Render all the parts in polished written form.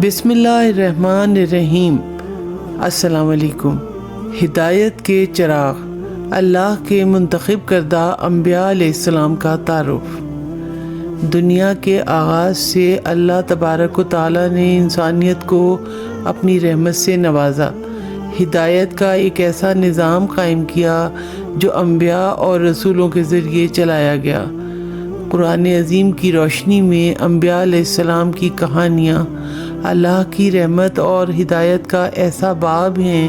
بسم اللہ الرحمن الرحیم۔ السلام علیکم۔ ہدایت کے چراغ، اللہ کے منتخب کردہ انبیاء علیہ السلام کا تعارف۔ دنیا کے آغاز سے اللہ تبارک و تعالیٰ نے انسانیت کو اپنی رحمت سے نوازا، ہدایت کا ایک ایسا نظام قائم کیا جو انبیاء اور رسولوں کے ذریعے چلایا گیا۔ قرآن عظیم کی روشنی میں انبیاء علیہ السلام کی کہانیاں اللہ کی رحمت اور ہدایت کا ایسا باب ہیں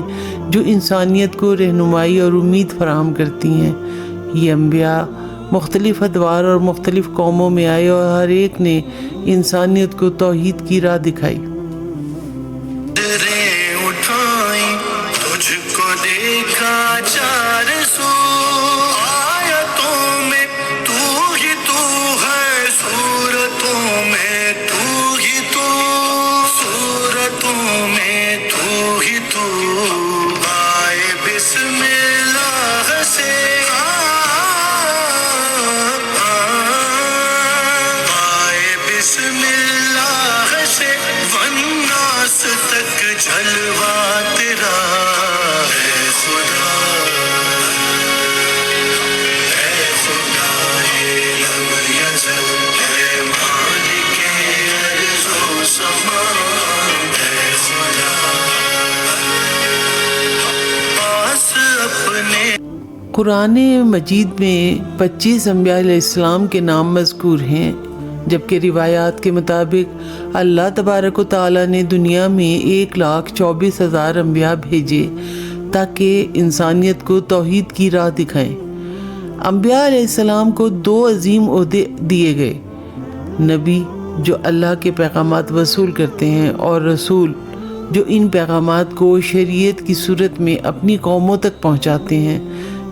جو انسانیت کو رہنمائی اور امید فراہم کرتی ہیں۔ یہ انبیاء مختلف ادوار اور مختلف قوموں میں آئے اور ہر ایک نے انسانیت کو توحید کی راہ دکھائی۔ قرآن مجید میں 25 انبیاء علیہ السلام کے نام مذکور ہیں، جبکہ روایات کے مطابق اللہ تبارک و تعالیٰ نے دنیا میں 1,24,000 انبیاء بھیجے تاکہ انسانیت کو توحید کی راہ دکھائیں۔ انبیاء علیہ السلام کو 2 عظیم عہدے دیے گئے: نبی جو اللہ کے پیغامات وصول کرتے ہیں، اور رسول جو ان پیغامات کو شریعت کی صورت میں اپنی قوموں تک پہنچاتے ہیں۔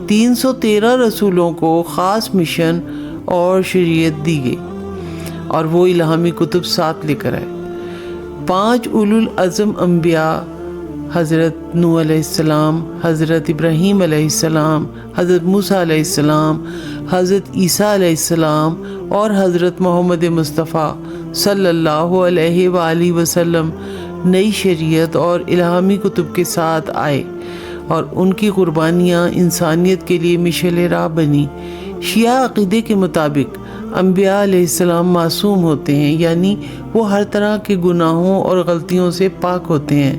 313 رسولوں کو خاص مشن اور شریعت دی گئی اور وہ الہامی کتب ساتھ لے کر آئے۔ 5 اولو العزم انبیاء حضرت نوح علیہ السلام، حضرت ابراہیم علیہ السلام، حضرت موسیٰ علیہ السلام، حضرت عیسیٰ علیہ السلام اور حضرت محمد مصطفیٰ صلی اللہ علیہ وآلہ وسلم نئی شریعت اور الہامی کتب کے ساتھ آئے اور ان کی قربانیاں انسانیت کے لیے مشعل راہ بنی۔ شیعہ عقیدے کے مطابق انبیاء علیہ السلام معصوم ہوتے ہیں، یعنی وہ ہر طرح کے گناہوں اور غلطیوں سے پاک ہوتے ہیں۔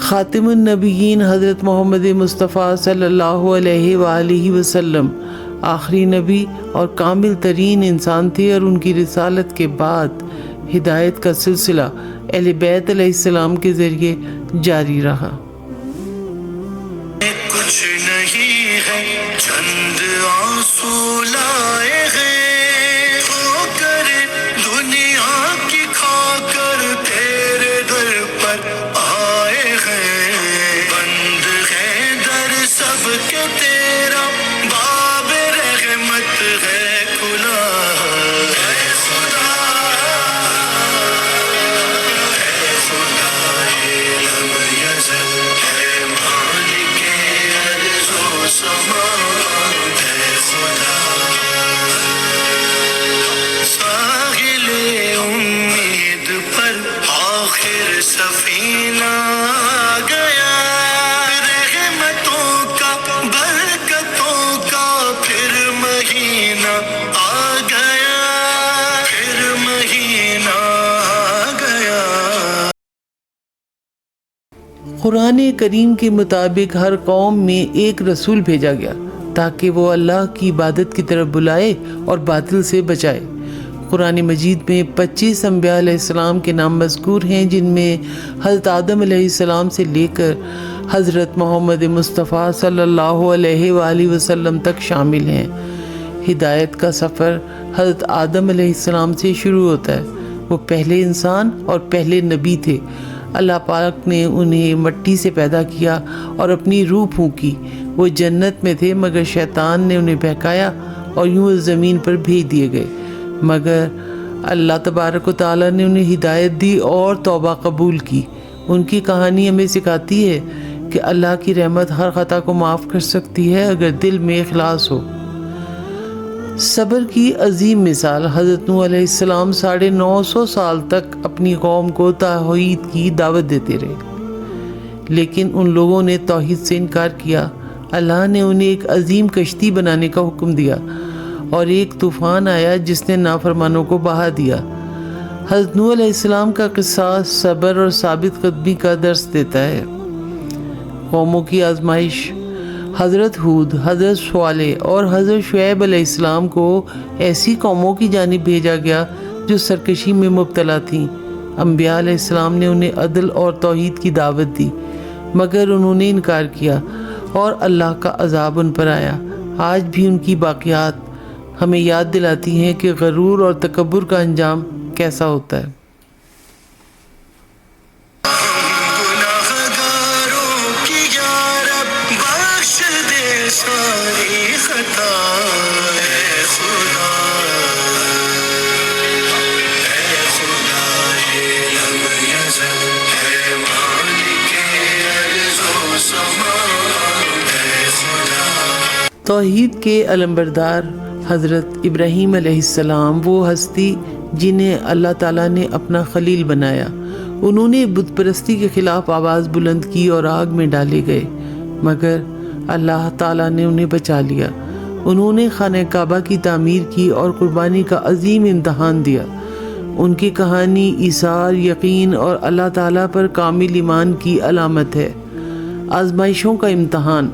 خاتم النبیین حضرت محمد مصطفیٰ صلی اللہ علیہ وآلہ وسلم آخری نبی اور کامل ترین انسان تھے، اور ان کی رسالت کے بعد ہدایت کا سلسلہ اہل بیت علیہ السلام کے ذریعے جاری رہا۔ کچھ نہیں ہے چند آنسو لائے ہیں، کھو کر دنیا کی کھا کر تیرے در پر آئے ہیں، بند ہے در سب کے تیرا باب رحمت ہے کھلا۔ سفینہ گیا رحمتوں کا برکتوں کا، پھر مہینہ آ گیا، پھر مہینہ آ گیا۔ قرآن کریم کے مطابق ہر قوم میں ایک رسول بھیجا گیا تاکہ وہ اللہ کی عبادت کی طرف بلائے اور باطل سے بچائے۔ قرآن مجید میں 25 انبیاء علیہ السلام کے نام مذکور ہیں، جن میں حضرت آدم علیہ السلام سے لے کر حضرت محمد مصطفیٰ صلی اللہ علیہ وآلہ وسلم تک شامل ہیں۔ ہدایت کا سفر حضرت آدم علیہ السلام سے شروع ہوتا ہے۔ وہ پہلے انسان اور پہلے نبی تھے۔ اللہ پاک نے انہیں مٹی سے پیدا کیا اور اپنی روح پھونکی۔ وہ جنت میں تھے، مگر شیطان نے انہیں بہکایا اور یوں اس زمین پر بھیج دیے گئے، مگر اللہ تبارک و تعالیٰ نے انہیں ہدایت دی اور توبہ قبول کی۔ ان کی کہانی ہمیں سکھاتی ہے کہ اللہ کی رحمت ہر خطا کو معاف کر سکتی ہے اگر دل میں اخلاص ہو۔ صبر کی عظیم مثال حضرت نوح علیہ السلام 950 سال تک اپنی قوم کو توحید کی دعوت دیتے رہے، لیکن ان لوگوں نے توحید سے انکار کیا۔ اللہ نے انہیں ایک عظیم کشتی بنانے کا حکم دیا اور ایک طوفان آیا جس نے نافرمانوں کو بہا دیا۔ حضرت نوح علیہ السلام کا قصہ صبر اور ثابت قدمی کا درس دیتا ہے۔ قوموں کی آزمائش۔ حضرت ہود، حضرت صالح اور حضرت شعیب علیہ السلام کو ایسی قوموں کی جانب بھیجا گیا جو سرکشی میں مبتلا تھیں۔ انبیاء علیہ السلام نے انہیں عدل اور توحید کی دعوت دی، مگر انہوں نے انکار کیا اور اللہ کا عذاب ان پر آیا۔ آج بھی ان کی باقیات ہمیں یاد دلاتی ہیں کہ غرور اور تکبر کا انجام کیسا ہوتا ہے۔ گناہگاروں کی یا رب بخش دے ساری خطا، اے خدا، اے خدا، اے لم یزل، اے مالک ارض و سما، اے خدا۔ توحید کے علمبردار حضرت ابراہیم علیہ السلام وہ ہستی جنہیں اللہ تعالیٰ نے اپنا خلیل بنایا۔ انہوں نے بت پرستی کے خلاف آواز بلند کی اور آگ میں ڈالے گئے، مگر اللہ تعالیٰ نے انہیں بچا لیا۔ انہوں نے خانہ کعبہ کی تعمیر کی اور قربانی کا عظیم امتحان دیا۔ ان کی کہانی ایثار، یقین اور اللہ تعالیٰ پر کامل ایمان کی علامت ہے۔ آزمائشوں کا امتحان۔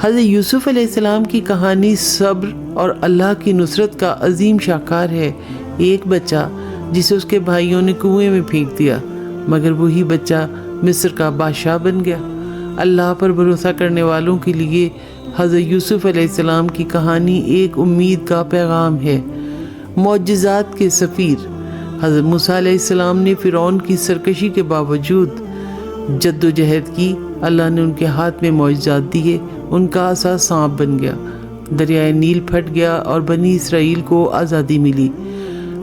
حضرت یوسف علیہ السلام کی کہانی صبر اور اللہ کی نصرت کا عظیم شاہکار ہے۔ ایک بچہ جسے اس کے بھائیوں نے کنویں میں پھینک دیا، مگر وہی بچہ مصر کا بادشاہ بن گیا۔ اللہ پر بھروسہ کرنے والوں کے لیے حضرت یوسف علیہ السلام کی کہانی ایک امید کا پیغام ہے۔ معجزات کے سفیر۔ حضرت موسیٰ علیہ السلام نے فرعون کی سرکشی کے باوجود جد و جہد کی۔ اللہ نے ان کے ہاتھ میں معجزات دیے۔ ان کا عصا سانپ بن گیا، دریائے نیل پھٹ گیا اور بنی اسرائیل کو آزادی ملی۔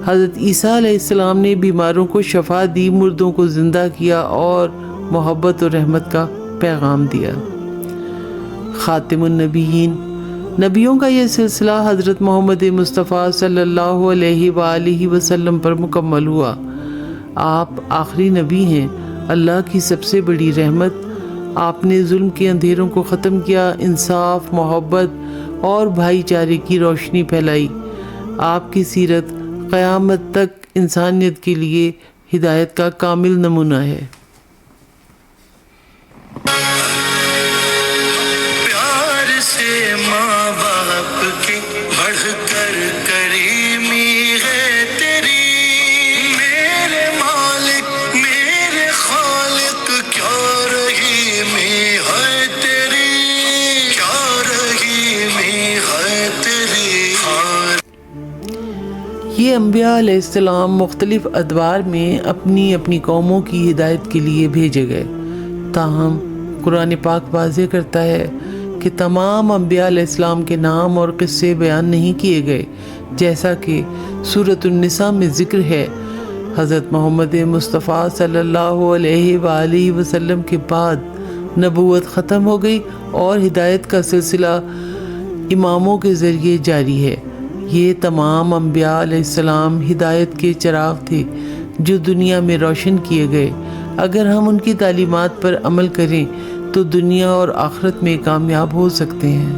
حضرت عیسیٰ علیہ السلام نے بیماروں کو شفا دی، مردوں کو زندہ کیا اور محبت اور رحمت کا پیغام دیا۔ خاتم النبیین۔ نبیوں کا یہ سلسلہ حضرت محمد مصطفیٰ صلی اللہ علیہ وآلہ وسلم پر مکمل ہوا۔ آپ آخری نبی ہیں، اللہ کی سب سے بڑی رحمت۔ آپ نے ظلم کے اندھیروں کو ختم کیا، انصاف، محبت اور بھائی چارے کی روشنی پھیلائی۔ آپ کی سیرت قیامت تک انسانیت کے لیے ہدایت کا کامل نمونہ ہے۔ پیار سے ماں باپ کے بڑھ کر کریمی ہے تیری، میرے مالک میرے خالق، کیا رحیمی ہے تیری، کیا رحیمی ہے تیری۔ یہ انبیاء علیہ السلام مختلف ادوار میں اپنی اپنی قوموں کی ہدایت کے لیے بھیجے گئے، تاہم قرآن پاک واضح کرتا ہے کہ تمام انبیاء علیہ السلام کے نام اور قصے بیان نہیں کیے گئے، جیسا کہ سورۃ النساء میں ذکر ہے۔ حضرت محمد مصطفیٰ صلی اللہ علیہ وآلہ وسلم کے بعد نبوت ختم ہو گئی اور ہدایت کا سلسلہ اماموں کے ذریعے جاری ہے۔ یہ تمام انبیاء علیہ السلام ہدایت کے چراغ تھے جو دنیا میں روشن کیے گئے۔ اگر ہم ان کی تعلیمات پر عمل کریں تو دنیا اور آخرت میں کامیاب ہو سکتے ہیں۔